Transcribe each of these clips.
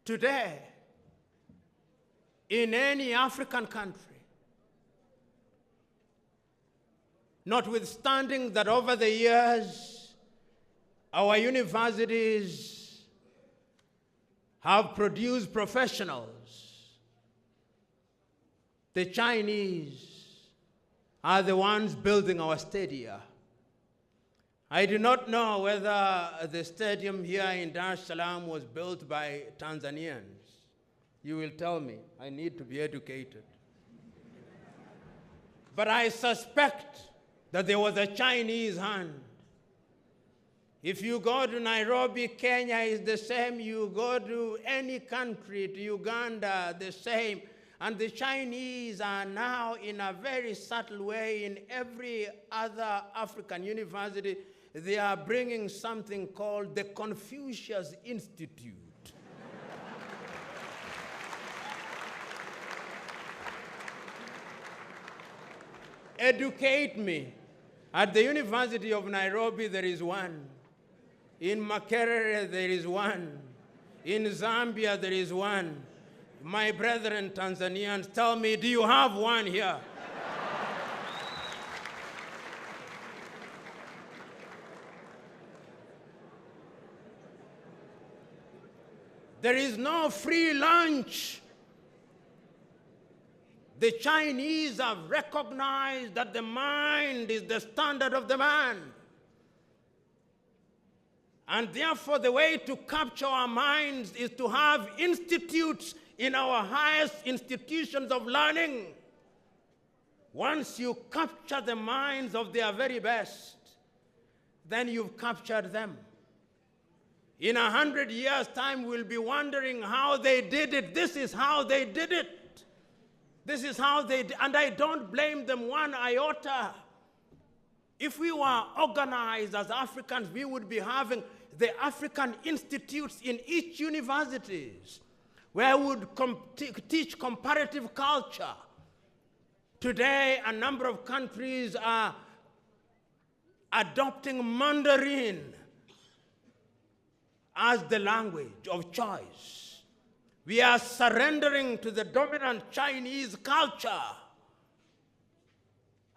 Today, in any African country, notwithstanding that over the years, our universities have produced professionals, the Chinese are the ones building our stadia. I do not know whether the stadium here in Dar es Salaam was built by Tanzanians. You will tell me. I need to be educated. But I suspect that there was a Chinese hand. If you go to Nairobi, Kenya is the same. You go to any country, to Uganda, the same. And the Chinese are now, in a very subtle way, in every other African university, they are bringing something called the Confucius Institute. Educate me. At the University of Nairobi, there is one. In Makerere, there is one. In Zambia, there is one. My brethren Tanzanians, tell me, do you have one here? There is no free lunch. The Chinese have recognized that the mind is the standard of the man. And therefore, the way to capture our minds is to have institutes in our highest institutions of learning. Once you capture the minds of their very best, then you've captured them. In 100 years' time, we'll be wondering how they did it. This is how they did it. This is how they did, and I don't blame them one iota. If we were organized as Africans, we would be having the African institutes in each universities where we would teach comparative culture. Today, a number of countries are adopting Mandarin as the language of choice. We are surrendering to the dominant Chinese culture.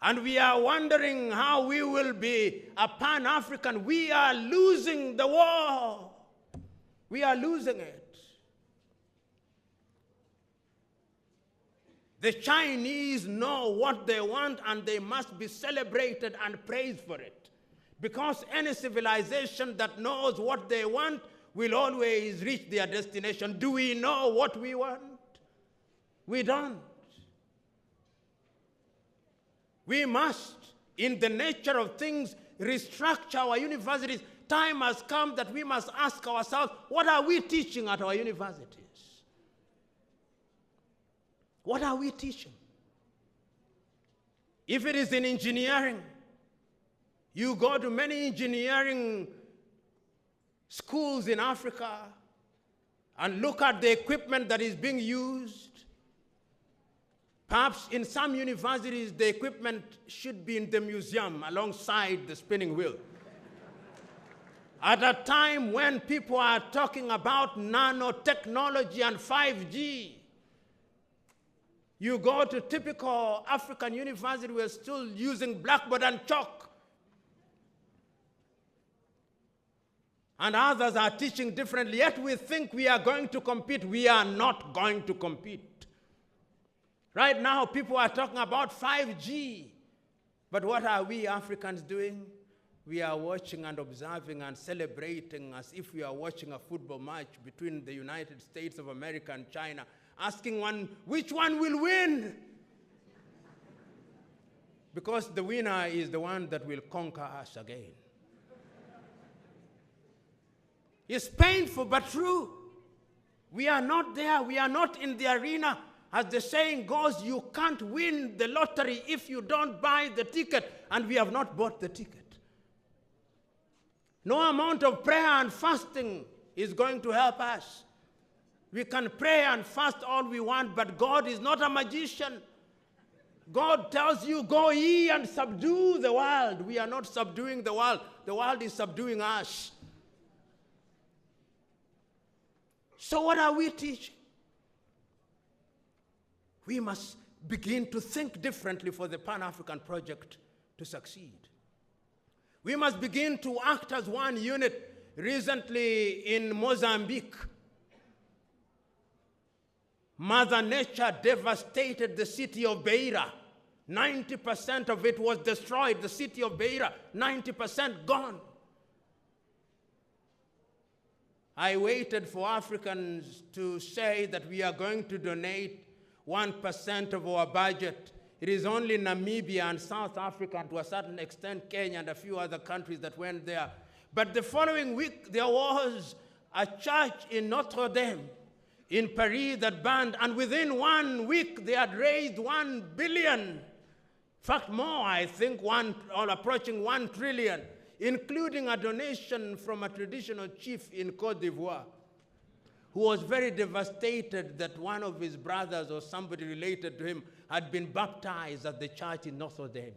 And we are wondering how we will be a Pan-African. We are losing the war. We are losing it. The Chinese know what they want, and they must be celebrated and praised for it. Because any civilization that knows what they want will always reach their destination. Do we know what we want? We don't. We must, in the nature of things, restructure our universities. Time has come that we must ask ourselves, what are we teaching at our universities? What are we teaching? If it is in engineering, you go to many engineering schools in Africa and look at the equipment that is being used. Perhaps in some universities, the equipment should be in the museum alongside the spinning wheel. At a time when people are talking about nanotechnology and 5G, you go to typical African university, we're still using blackboard and chalk. And others are teaching differently, yet we think we are going to compete. We are not going to compete. Right now, people are talking about 5G. But what are we Africans doing? We are watching and observing and celebrating as if we are watching a football match between the United States of America and China, asking which one will win? Because the winner is the one that will conquer us again. It's painful but true. We are not there. We are not in the arena. As the saying goes, you can't win the lottery if you don't buy the ticket, and we have not bought the ticket. No amount of prayer and fasting is going to help us. We can pray and fast all we want, but God is not a magician. God tells you, go ye and subdue the world. We are not subduing the world. The world is subduing us. So what are we teaching? We must begin to think differently for the Pan-African project to succeed. We must begin to act as one unit. Recently in Mozambique, Mother Nature devastated the city of Beira. 90% of it was destroyed. The city of Beira, 90% gone. I waited for Africans to say that we are going to donate 1% of our budget. It is only Namibia and South Africa, and to a certain extent Kenya and a few other countries that went there. But the following week, there was a church in Notre Dame in Paris that burned, and within 1 week, they had raised 1 billion. In fact, more, I think, approaching 1 trillion, including a donation from a traditional chief in Côte d'Ivoire, who was very devastated that one of his brothers or somebody related to him had been baptized at the church in Notre Dame.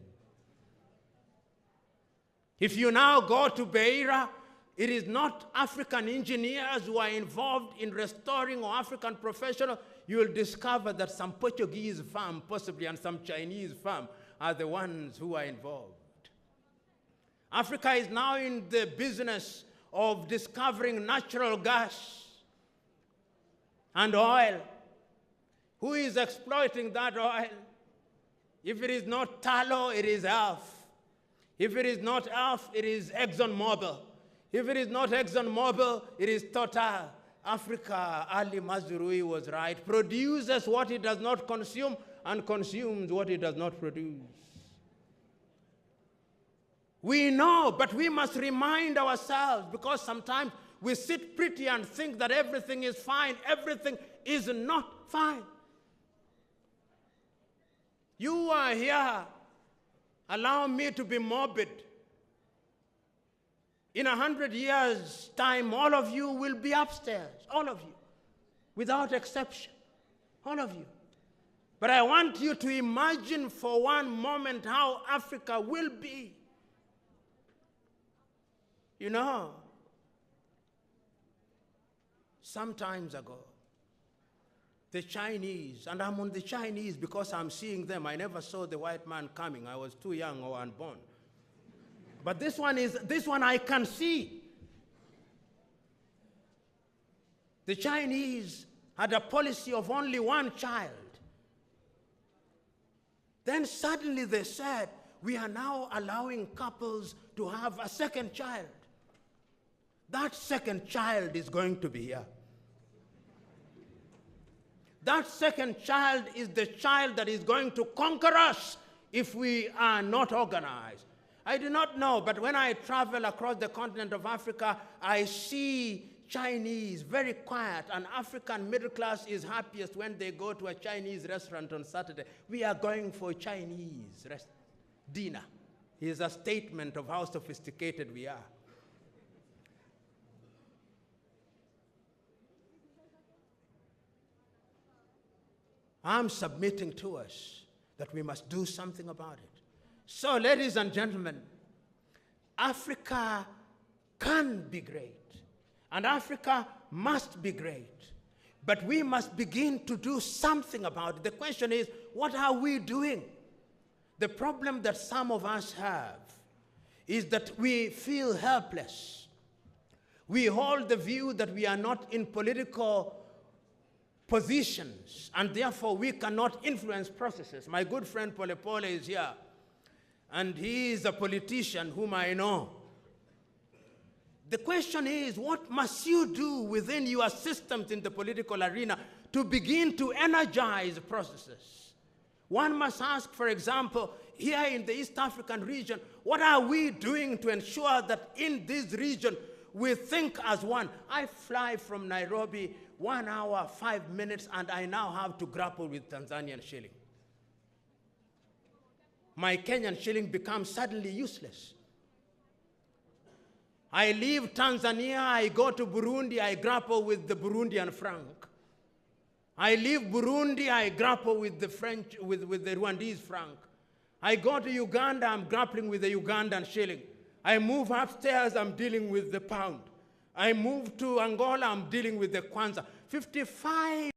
If you now go to Beira, it is not African engineers who are involved in restoring or African professionals. You will discover that some Portuguese firm, possibly, and some Chinese firm are the ones who are involved. Africa is now in the business of discovering natural gas and oil. Who is exploiting that oil? If it is not tallow, it is Alf. If it is not Alf, it is ExxonMobil. If it is not ExxonMobil, it is Total. Africa, Ali Mazrui was right, produces what it does not consume and consumes what it does not produce. We know, but we must remind ourselves, because sometimes we sit pretty and think that everything is fine. Everything is not fine. You are here. Allow me to be morbid. In 100 years' time, all of you will be upstairs. All of you. Without exception. All of you. But I want you to imagine for one moment how Africa will be. You know, some time ago, the Chinese, and I'm on the Chinese because I'm seeing them. I never saw the white man coming. I was too young or unborn. But this one I can see. The Chinese had a policy of only one child. Then suddenly they said, we are now allowing couples to have a second child. That second child is going to be here. That second child is the child that is going to conquer us if we are not organized. I do not know, but when I travel across the continent of Africa, I see Chinese very quiet, and African middle class is happiest when they go to a Chinese restaurant on Saturday. We are going for Chinese dinner. It is a statement of how sophisticated we are. I'm submitting to us that we must do something about it. So, ladies and gentlemen, Africa can be great, and Africa must be great, but we must begin to do something about it. The question is, what are we doing? The problem that some of us have is that we feel helpless. We hold the view that we are not in political positions, and therefore we cannot influence processes. My good friend Pole Pole is here, and he is a politician whom I know. The question is, what must you do within your systems in the political arena to begin to energize processes? One must ask, for example, here in the East African region, what are we doing to ensure that in this region we think as one? I fly from Nairobi 1 hour, 5 minutes, and I now have to grapple with Tanzanian shilling. My Kenyan shilling becomes suddenly useless. I leave Tanzania, I go to Burundi, I grapple with the Burundian franc. I leave Burundi, I grapple with the with the Rwandese franc. I go to Uganda, I'm grappling with the Ugandan shilling. I move upstairs, I'm dealing with the pound. I moved to Angola, I'm dealing with the Kwanzaa. 55